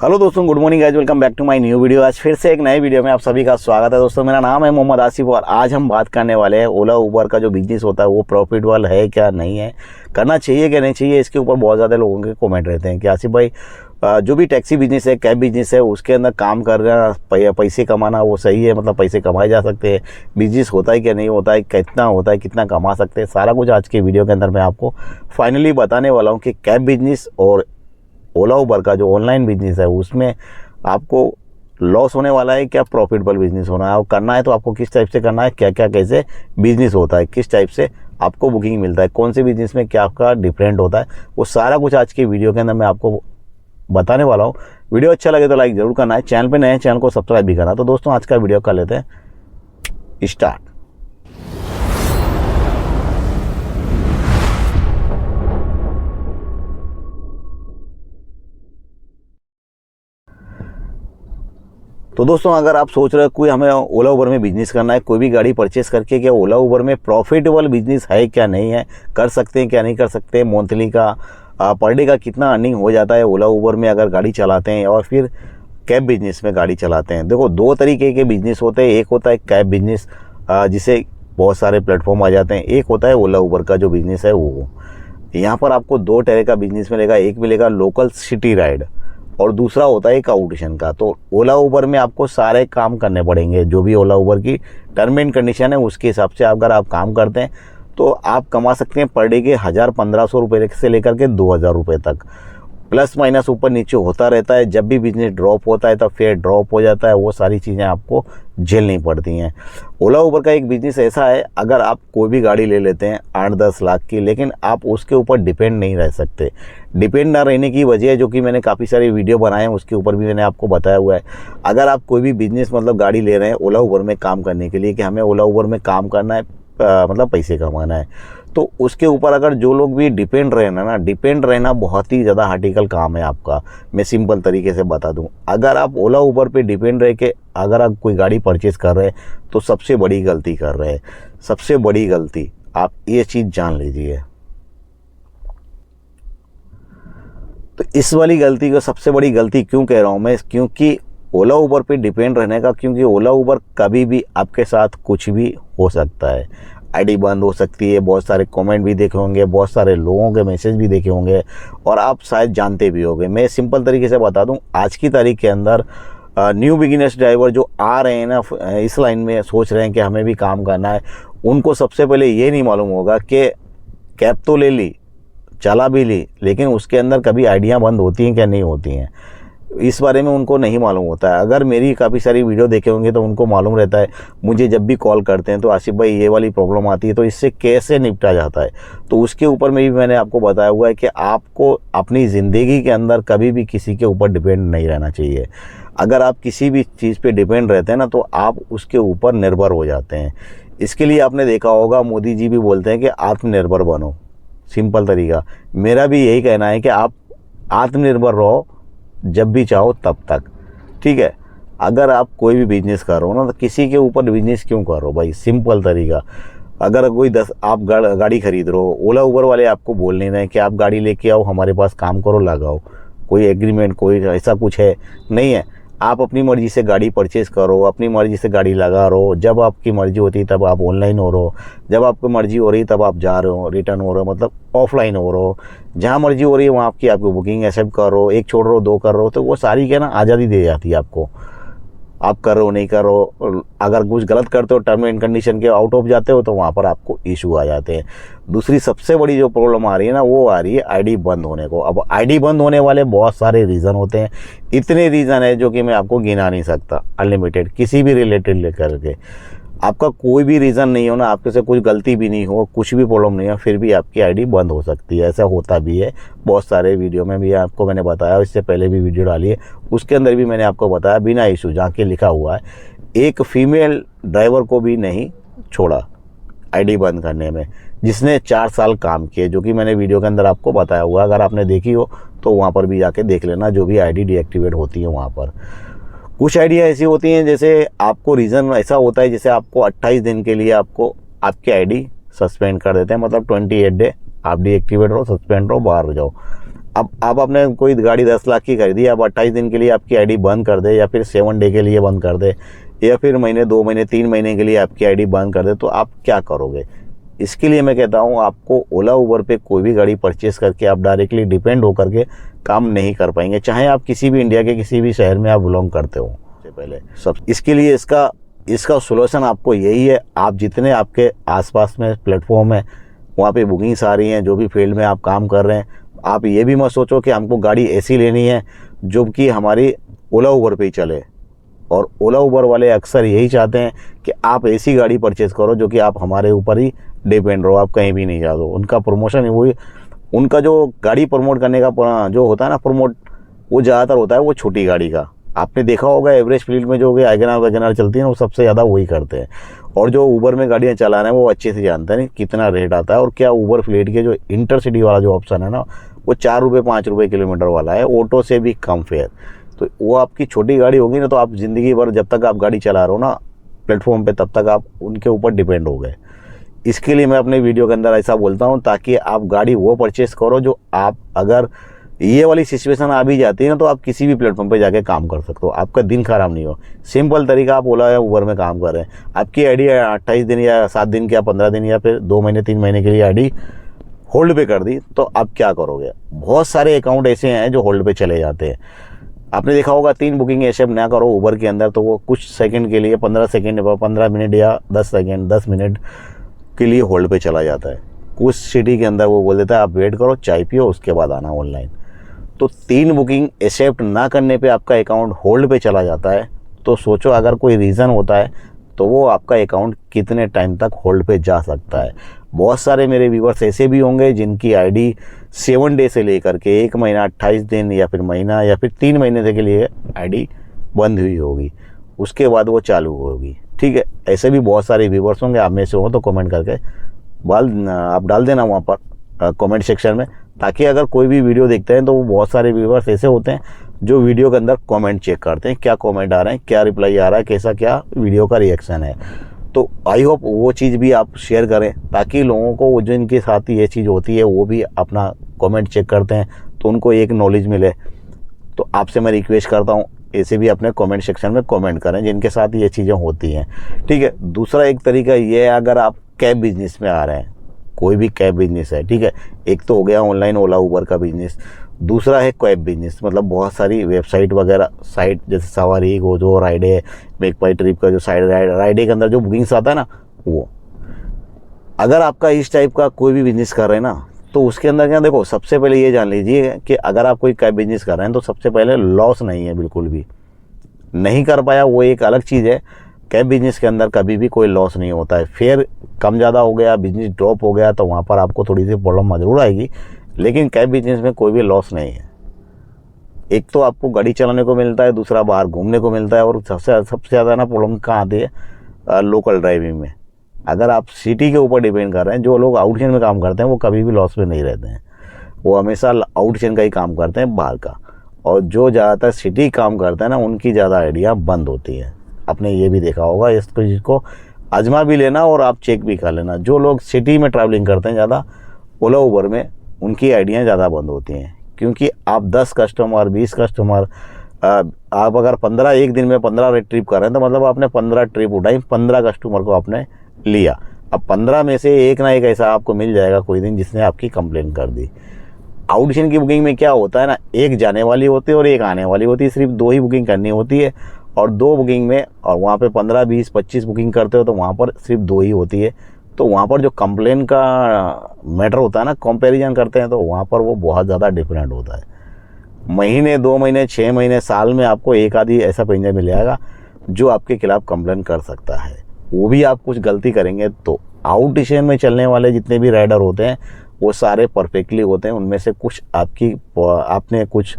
Hello दोस्तों, good morning guys, welcome back to my new video. आज फिर से एक नए वीडियो में आप सभी का स्वागत है। दोस्तों मेरा नाम है मोहम्मद आसिफ और आज हम बात करने वाले हैं ओला उबर का जो बिजनेस होता है वो प्रॉफिटेबल है क्या नहीं है, करना चाहिए क्या नहीं चाहिए। इसके ऊपर बहुत ज़्यादा लोगों के कमेंट रहते हैं कि आसिफ भाई जो भी टैक्सी बिजनेस है, कैब बिजनेस है, उसके अंदर काम करना, पैसे कमाना वो सही है, मतलब पैसे कमाए जा सकते हैं, बिजनेस होता है क्या नहीं होता है, कितना होता है, कितना कमा सकते हैं, सारा कुछ आज के वीडियो के अंदर मैं आपको फाइनली बताने वाला हूँ कि कैब बिजनेस और ओला उबर का जो ऑनलाइन बिजनेस है उसमें आपको लॉस होने वाला है क्या, प्रॉफिटेबल बिजनेस होना है, और करना है तो आपको किस टाइप से करना है, क्या क्या कैसे बिजनेस होता है, किस टाइप से आपको बुकिंग मिलता है, कौन से बिजनेस में क्या आपका डिफरेंट होता है, वो सारा कुछ आज की वीडियो के अंदर मैं आपको बताने वाला हूँ। वीडियो अच्छा लगे तो लाइक ज़रूर करना है, चैनल पे नए हैं चैनल को सब्सक्राइब भी करना। तो दोस्तों आज का वीडियो कर लेते हैं स्टार्ट। तो दोस्तों अगर आप सोच रहे हो कोई हमें ओला उबर में बिजनेस करना है, कोई भी गाड़ी परचेस करके, क्या ओला उबर में प्रॉफिटेबल बिजनेस है क्या नहीं है, कर सकते हैं क्या नहीं कर सकते, मंथली का पर डे का कितना अर्निंग हो जाता है ओला उबर में अगर गाड़ी चलाते हैं, और फिर कैब बिजनेस में गाड़ी चलाते हैं। देखो दो तरीके के बिजनेस होते हैं, एक होता है कैब बिजनेस जिसे बहुत सारे प्लेटफॉर्म आ जाते हैं, एक होता है ओला उबर का जो बिजनेस है वो। यहाँ पर आपको दो तरह का बिजनेस मिलेगा, एक मिलेगा लोकल सिटी राइड और दूसरा होता है एक आउटेशन का। तो ओला उबर में आपको सारे काम करने पड़ेंगे, जो भी ओला उबर की टर्म एंड कंडीशन है उसके हिसाब से अगर आप काम करते हैं तो आप कमा सकते हैं पर डे के 1,000-1,500 रुपये से लेकर के 2,000 रुपये तक, प्लस माइनस ऊपर नीचे होता रहता है। जब भी बिजनेस ड्रॉप होता है तब फेयर ड्रॉप हो जाता है, वो सारी चीज़ें आपको झेलनी पड़ती हैं। ओला उबर का एक बिजनेस ऐसा है, अगर आप कोई भी गाड़ी ले लेते हैं 8-10 लाख की, लेकिन आप उसके ऊपर डिपेंड नहीं रह सकते। डिपेंड ना रहने की वजह जो कि मैंने काफ़ी सारी वीडियो बनाए हैं उसके ऊपर भी मैंने आपको बताया हुआ है। अगर आप कोई भी बिजनेस मतलब गाड़ी ले रहे हैं ओला उबर में काम करने के लिए कि हमें ओला उबर में काम करना है, मतलब पैसे कमाना है, तो उसके ऊपर अगर जो लोग भी डिपेंड रहना ना, डिपेंड रहना बहुत ही ज़्यादा हार्टिकल काम है आपका। मैं सिंपल तरीके से बता दूं, अगर आप ओला उबर पे डिपेंड रह के अगर आप कोई गाड़ी परचेज़ कर रहे हैं तो सबसे बड़ी गलती कर रहे हैं, सबसे बड़ी गलती। आप ये चीज़ जान लीजिए। तो इस वाली गलती को सबसे बड़ी गलती क्यों कह रहा हूँ मैं, क्योंकि ओला उबर पे डिपेंड रहने का, क्योंकि ओला उबर कभी भी आपके साथ कुछ भी हो सकता है। आईडी बंद हो सकती है, बहुत सारे कमेंट भी देखे होंगे, बहुत सारे लोगों के मैसेज भी देखे होंगे और आप शायद जानते भी होंगे। मैं सिंपल तरीके से बता दूं, आज की तारीख के अंदर न्यू बिगिनर्स ड्राइवर जो आ रहे हैं ना, इस लाइन में सोच रहे हैं कि हमें भी काम करना है, उनको सबसे पहले ये नहीं मालूम होगा कि कैब तो ले ली, चला भी ली, लेकिन उसके अंदर कभी आइडियाँ बंद होती हैं क्या नहीं होती हैं, इस बारे में उनको नहीं मालूम होता है। अगर मेरी काफ़ी सारी वीडियो देखे होंगे तो उनको मालूम रहता है, मुझे जब भी कॉल करते हैं तो आसिफ भाई ये वाली प्रॉब्लम आती है, तो इससे कैसे निपटा जाता है। तो उसके ऊपर में भी मैंने आपको बताया हुआ है कि आपको अपनी ज़िंदगी के अंदर कभी भी किसी के ऊपर डिपेंड नहीं रहना चाहिए। अगर आप किसी भी चीज़ पर डिपेंड रहते हैं ना तो आप उसके ऊपर निर्भर हो जाते हैं। इसके लिए आपने देखा होगा मोदी जी भी बोलते हैं कि आत्मनिर्भर बनो। सिंपल तरीका मेरा भी यही कहना है कि आप आत्मनिर्भर रहो जब भी चाहो तब तक, ठीक है। अगर आप कोई भी बिजनेस कर रहे हो ना तो किसी के ऊपर बिजनेस क्यों कर रहे हो भाई, सिंपल तरीका। अगर कोई आप गाड़ी खरीद रहे हो, ओला उबर वाले आपको बोल नहीं रहे कि आप गाड़ी लेके आओ हमारे पास काम करो लगाओ, कोई एग्रीमेंट कोई ऐसा कुछ है नहीं है। आप अपनी मर्ज़ी से गाड़ी परचेज़ करो, अपनी मर्ज़ी से गाड़ी लगा रहो, जब आपकी मर्ज़ी होती है तब आप ऑनलाइन हो रहे हो, जब आपको मर्ज़ी हो रही है तब आप जा रहे हो, रिटर्न हो रहे हो, मतलब ऑफलाइन हो रहे हो, जहाँ मर्ज़ी हो रही है वहाँ आपकी बुकिंग एक्सेप्ट कर रहे हो, एक छोड़ रहे हो, दो कर रहे हो, तो वो सारी क्या ना आज़ादी दे जाती है आपको। आप कर रहे हो नहीं कर रहे हो, अगर कुछ गलत करते हो टर्म एंड कंडीशन के आउट ऑफ जाते हो तो वहाँ पर आपको इशू आ जाते हैं। दूसरी सबसे बड़ी जो प्रॉब्लम आ रही है ना वो आ रही है आईडी बंद होने को। अब आईडी बंद होने वाले बहुत सारे रीज़न होते हैं, इतने रीज़न है जो कि मैं आपको गिना नहीं सकता, अनलिमिटेड, किसी भी रिलेटेड लेकर के। आपका कोई भी रीज़न नहीं हो ना, आपके से कुछ गलती भी नहीं हो, कुछ भी प्रॉब्लम नहीं हो, फिर भी आपकी आईडी बंद हो सकती है। ऐसा होता भी है, बहुत सारे वीडियो में भी आपको मैंने बताया, इससे पहले भी वीडियो डाली है उसके अंदर भी मैंने आपको बताया, बिना इशू जहाँ के लिखा हुआ है, एक फीमेल ड्राइवर को भी नहीं छोड़ा आईडी बंद करने में, जिसने 4 साल काम किए, जो कि मैंने वीडियो के अंदर आपको बताया हुआ। अगर आपने देखी हो तो वहाँ पर भी जाके देख लेना, जो भी आईडी डीएक्टिवेट होती है वहाँ पर। कुछ आइडिया ऐसी होती हैं जैसे आपको रीज़न ऐसा होता है जैसे आपको 28 दिन के लिए आपको आपकी आईडी सस्पेंड कर देते हैं, मतलब 28 डे आप डीएक्टिवेट रहो, सस्पेंड रहो, बाहर हो जाओ। अब आप आपने कोई गाड़ी 10 लाख की खरीदी, अब 28 दिन के लिए आपकी आईडी बंद कर दे, या फिर 7 डे के लिए बंद कर दे, या फिर महीने 2 महीने 3 महीने के लिए आपकी आईडी बंद कर दे, तो आप क्या करोगे? इसके लिए मैं कहता हूँ आपको ओला उबर पे कोई भी गाड़ी परचेस करके आप डायरेक्टली डिपेंड होकर के काम नहीं कर पाएंगे, चाहे आप किसी भी इंडिया के किसी भी शहर में आप बिलोंग करते हो। सबसे पहले इसके लिए इसका सोल्यूशन आपको यही है, आप जितने आपके आसपास में प्लेटफॉर्म है वहाँ पे बुकिंग्स आ रही हैं, जो भी फील्ड में आप काम कर रहे हैं, आप ये भी मत सोचो कि हमको गाड़ी ऐसी लेनी है जो कि हमारी ओला उबर पे ही चले। और ओला उबर वाले अक्सर यही चाहते हैं कि आप ऐसी गाड़ी परचेज़ करो जो कि आप हमारे ऊपर ही डिपेंड रहो, आप कहीं भी नहीं जा दो। उनका प्रमोशन वही, उनका जो गाड़ी प्रमोट करने का जो होता है ना प्रमोट, वो ज़्यादातर होता है वो छोटी गाड़ी का। आपने देखा होगा एवरेज फील्ड में जो वैगनर वैगनर चलती है वो सबसे ज़्यादा वही करते हैं। और जो ऊबर में गाड़ियाँ चला रहे हैं वो अच्छे से जानते हैं कितना रेट आता है, और क्या ऊबर फ्लीट के जो इंटरसिटी वाला जो ऑप्शन है ना वो 4 रुपये 5 रुपये किलोमीटर वाला है, ऑटो से भी कम फेयर। तो वो आपकी छोटी गाड़ी होगी ना, तो आप ज़िंदगी भर जब तक आप गाड़ी चला रहे हो ना प्लेटफॉर्म पे, तब तक आप उनके ऊपर डिपेंड हो गए। इसके लिए मैं अपने वीडियो के अंदर ऐसा बोलता हूँ ताकि आप गाड़ी वो परचेस करो जो आप, अगर ये वाली सिचुएशन आ भी जाती है ना तो आप किसी भी प्लेटफॉर्म पे जाके काम कर सकते हो, आपका दिन खराब नहीं हो। सिंपल तरीका, आप ओला या उबर में काम कर रहे हैं, आपकी आईडी 28 दिन या 7 दिन या 15 दिन या फिर 2 महीने 3 महीने के लिए आईडी होल्ड पे कर दी, तो आप क्या करोगे? बहुत सारे अकाउंट ऐसे हैं जो होल्ड पे चले जाते हैं। आपने देखा होगा 3 बुकिंग ऐसे ना करो उबर के अंदर तो वो कुछ सेकंड के लिए 15 सेकंड 15 मिनट या 10 सेकंड 10 मिनट के लिए होल्ड पे चला जाता है। कुछ सिटी के अंदर वो बोल देता है आप वेट करो, चाय पियो, उसके बाद आना ऑनलाइन। तो 3 बुकिंग एक्सेप्ट ना करने पे आपका अकाउंट होल्ड पे चला जाता है। तो सोचो अगर कोई रीज़न होता है तो वो आपका अकाउंट कितने टाइम तक होल्ड पे जा सकता है। बहुत सारे मेरे व्यूवर्स ऐसे भी होंगे जिनकी आईडी 7 डे से लेकर के 1 महीना 28 दिन या फिर महीना या फिर 3 महीने के लिए आईडी बंद हुई होगी, उसके बाद वो चालू होगी। ठीक है, ऐसे भी बहुत सारे व्यूवर्स होंगे, आप में से हो तो कमेंट करके आप डाल देना वहाँ पर कमेंट सेक्शन में, ताकि अगर कोई भी वीडियो देखते हैं तो वो बहुत सारे व्यूवर्स ऐसे होते हैं जो वीडियो के अंदर कमेंट चेक करते हैं, क्या कमेंट आ रहे हैं, क्या रिप्लाई आ रहा है, कैसा क्या वीडियो का रिएक्शन है। तो आई होप वो चीज़ भी आप शेयर करें ताकि लोगों को जिनके साथ ये चीज़ होती है वो भी अपना कमेंट चेक करते हैं तो उनको एक नॉलेज मिले। तो आपसे मैं रिक्वेस्ट करता हूँ ऐसे भी अपने कमेंट सेक्शन में कमेंट करें जिनके साथ ये चीज़ें होती हैं। ठीक है, दूसरा एक तरीका ये है, अगर आप कैब बिजनेस में आ रहे हैं, कोई भी कैब बिजनेस है, ठीक है, एक तो हो गया ऑनलाइन ओला उबर का बिजनेस, दूसरा है कैब बिजनेस, मतलब बहुत सारी वेबसाइट वगैरह साइट जैसे सवारी, गोजो, राइडे, मेक माई ट्रिप का जो साइड राइडे के अंदर जो बुकिंग्स आता है ना वो। अगर आपका इस टाइप का कोई भी बिजनेस कर रहे हैं ना तो उसके अंदर क्या, देखो सबसे पहले ये जान लीजिए कि अगर आप कोई कैब बिजनेस कर रहे हैं तो सबसे पहले लॉस नहीं है, बिल्कुल भी नहीं कर पाया वो एक अलग चीज़ है। कैब बिजनेस के अंदर कभी भी कोई लॉस नहीं होता है। फिर कम ज़्यादा हो गया, बिजनेस ड्रॉप हो गया तो वहाँ पर आपको थोड़ी सी प्रॉब्लम जरूर आएगी, लेकिन कैब बिजनेस में कोई भी लॉस नहीं है। एक तो आपको गाड़ी चलाने को मिलता है, दूसरा बाहर घूमने को मिलता है, और सबसे ज़्यादा ना प्रॉब्लम कहाँ आती है, लोकल ड्राइविंग में। अगर आप सिटी के ऊपर डिपेंड कर रहे हैं, जो लोग आउट चेन में काम करते हैं वो कभी भी लॉस में नहीं रहते हैं, वो हमेशा आउट चेन का ही काम करते हैं बाहर का। और जो ज़्यादातर सिटी काम करते हैं ना उनकी ज़्यादा आइडिया बंद होती है। आपने ये भी देखा होगा, इस चीज़ को आजमा भी लेना और आप चेक भी कर लेना। जो लोग सिटी में ट्रैवलिंग करते हैं ज़्यादा ओला उबर में, उनकी आइडिया ज़्यादा बंद होती हैं, क्योंकि आप 10 कस्टमर 20 कस्टमर, आप अगर 15 एक दिन में 15 ट्रिप कर रहे हैं तो मतलब आपने 15 ट्रिप उठाई, 15 कस्टमर को आपने लिया। अब 15 में से एक ना एक ऐसा आपको मिल जाएगा कोई दिन जिसने आपकी कंप्लेन कर दी। आउटसेन की बुकिंग में क्या होता है ना, एक जाने वाली होती है और एक आने वाली होती है, सिर्फ 2 ही बुकिंग करनी होती है। और 2 बुकिंग में, और वहाँ पे 15 20 25 बुकिंग करते हो तो वहाँ पर सिर्फ 2 ही होती है। तो वहाँ पर जो कंप्लेन का मैटर होता है ना, कंपैरिजन करते हैं तो वहाँ पर वो बहुत ज़्यादा डिफरेंट होता है। महीने 2 महीने 6 महीने साल में आपको एक आधी ऐसा पैसेंजर मिल जाएगा जो आपके खिलाफ कंप्लेन कर सकता है, वो भी आप कुछ गलती करेंगे तो। आउट स्टेशन में चलने वाले जितने भी राइडर होते हैं वो सारे परफेक्टली होते हैं, उनमें से कुछ आपने कुछ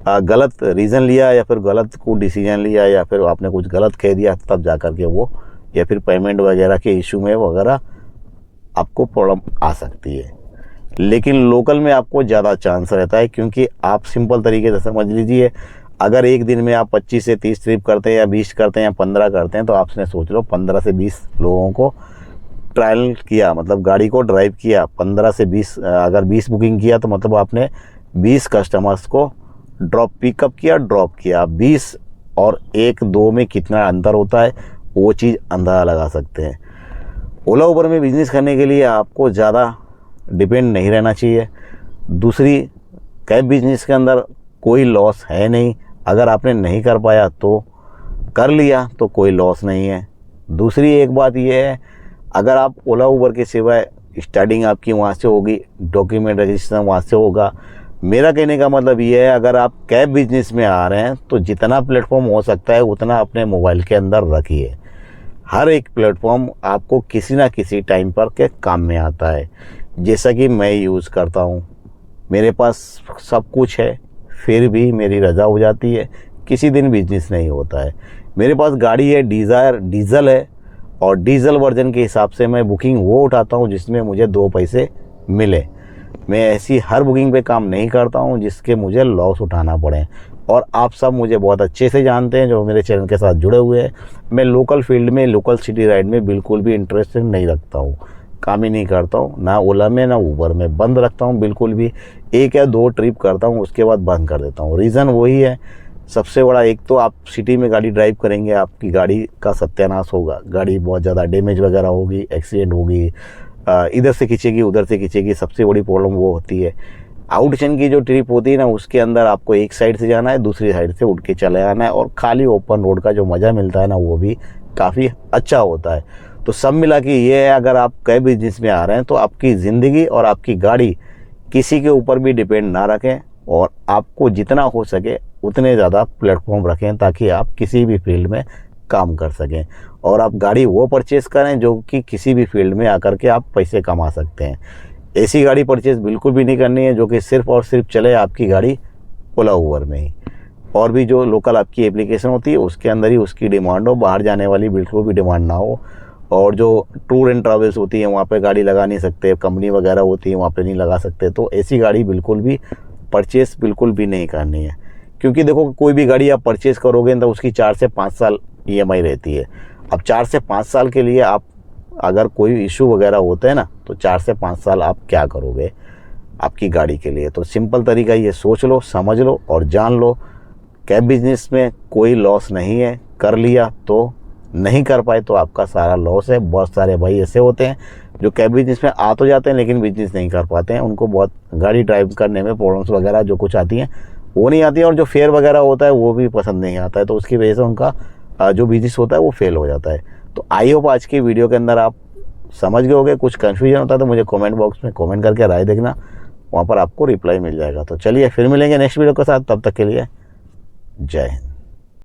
गलत रीज़न लिया या फिर गलत को डिसीजन लिया या फिर आपने कुछ गलत कह दिया, तब जा कर के वो, या फिर पेमेंट वगैरह के इशू में वगैरह आपको प्रॉब्लम आ सकती है। लेकिन लोकल में आपको ज़्यादा चांस रहता है, क्योंकि आप सिंपल तरीके से समझ लीजिए, अगर एक दिन में आप 25 से 30 ट्रिप करते हैं या 20 करते हैं या 15 करते हैं तो आपने सोच लो 15 से 20 लोगों को ट्रायल किया, मतलब गाड़ी को ड्राइव किया। 15 से 20, अगर 20 बुकिंग किया तो मतलब आपने 20 कस्टमर्स को पिकअप किया, ड्रॉप किया। 20 और 1-2 में कितना अंतर होता है वो चीज़ अंदाज़ा लगा सकते हैं। ओला उबर में बिज़नेस करने के लिए आपको ज़्यादा डिपेंड नहीं रहना चाहिए। दूसरी, कैब बिज़नेस के अंदर कोई लॉस है नहीं। अगर आपने नहीं कर पाया तो कर लिया तो कोई लॉस नहीं है। दूसरी एक बात यह है, अगर आप ओला उबर के सिवाय स्टार्टिंग आपकी वहाँ से होगी, डॉक्यूमेंट रजिस्ट्रेशन वहाँ से होगा। मेरा कहने का मतलब ये है, अगर आप कैब बिजनेस में आ रहे हैं तो जितना प्लेटफॉर्म हो सकता है उतना अपने मोबाइल के अंदर रखिए। हर एक प्लेटफॉर्म आपको किसी ना किसी टाइम पर के काम में आता है। जैसा कि मैं यूज़ करता हूँ, मेरे पास सब कुछ है, फिर भी मेरी रज़ा हो जाती है, किसी दिन बिजनेस नहीं होता है। मेरे पास गाड़ी है डिज़ायर, डीज़ल है, और डीज़ल वर्जन के हिसाब से मैं बुकिंग वो उठाता हूँ जिसमें मुझे 2 पैसे मिले। मैं ऐसी हर बुकिंग पे काम नहीं करता हूँ जिसके मुझे लॉस उठाना पड़े। और आप सब मुझे बहुत अच्छे से जानते हैं जो मेरे चैनल के साथ जुड़े हुए हैं। मैं लोकल फील्ड में, लोकल सिटी राइड में बिल्कुल भी इंटरेस्ट नहीं रखता हूँ, काम ही नहीं करता हूँ, ना ओला में ना उबर में। बंद रखता हूँ बिल्कुल भी। 1 या 2 ट्रिप करता हूँ, उसके बाद बंद कर देता हूँ। रीज़न वही है सबसे बड़ा, एक तो आप सिटी में गाड़ी ड्राइव करेंगे, आपकी गाड़ी का सत्यानाश होगा, गाड़ी बहुत ज़्यादा डैमेज वगैरह होगी, एक्सीडेंट होगी, इधर से खींचेगी उधर से खींचेगी। सबसे बड़ी प्रॉब्लम वो होती है। आउट चेन की जो ट्रिप होती है ना, उसके अंदर आपको एक साइड से जाना है, दूसरी साइड से उठ के चले आना है, और खाली ओपन रोड का जो मज़ा मिलता है ना, वो भी काफ़ी अच्छा होता है। तो सब मिला के ये है, अगर आप कैब बिजनेस में आ रहे हैं तो आपकी ज़िंदगी और आपकी गाड़ी किसी के ऊपर भी डिपेंड ना रखें, और आपको जितना हो सके उतने ज़्यादा प्लेटफॉर्म रखें ताकि आप किसी भी फील्ड में काम कर सकें। और आप गाड़ी वो परचेज़ करें जो कि किसी भी फील्ड में आकर के आप पैसे कमा सकते हैं। ऐसी गाड़ी परचेज़ बिल्कुल भी नहीं करनी है जो कि सिर्फ़ और सिर्फ चले आपकी गाड़ी ओला उबर में ही। और भी जो लोकल आपकी एप्लीकेशन होती है उसके अंदर ही उसकी डिमांड हो, बाहर जाने वाली बिल्कुल भी डिमांड ना हो। और जो टूर एंड ट्रैवल्स होती है वहाँ पे गाड़ी लगा नहीं सकते, कंपनी वगैरह होती है वहाँ पे नहीं लगा सकते। तो ऐसी गाड़ी बिल्कुल भी परचेज़ बिल्कुल भी नहीं करनी है। क्योंकि देखो, कोई भी गाड़ी आप परचेज़ करोगे तो उसकी 4 से 5 साल EMI रहती है। अब 4 से 5 साल के लिए आप अगर कोई इशू वगैरह होते हैं ना, तो 4 से 5 साल आप क्या करोगे आपकी गाड़ी के लिए। तो सिंपल तरीका ये सोच लो, समझ लो और जान लो, कैब बिजनेस में कोई लॉस नहीं है। कर लिया तो, नहीं कर पाए तो आपका सारा लॉस है। बहुत सारे भाई ऐसे होते हैं जो कैब बिजनेस में आ तो जाते हैं लेकिन बिजनेस नहीं कर पाते हैं। उनको बहुत गाड़ी ड्राइव करने में प्रॉब्लम्स वगैरह जो कुछ आती हैं वो नहीं आती है, और जो फेयर वगैरह होता है वो भी पसंद नहीं आता है। तो उसकी वजह से उनका जो बिजनेस होता है वो फेल हो जाता है। तो आई होप आज की वीडियो के अंदर आप समझ गए होगे। कुछ कन्फ्यूजन होता है तो मुझे कमेंट बॉक्स में कमेंट करके राय देखना, वहाँ पर आपको रिप्लाई मिल जाएगा। तो चलिए फिर मिलेंगे नेक्स्ट वीडियो के साथ, तब तक के लिए जय हिंद।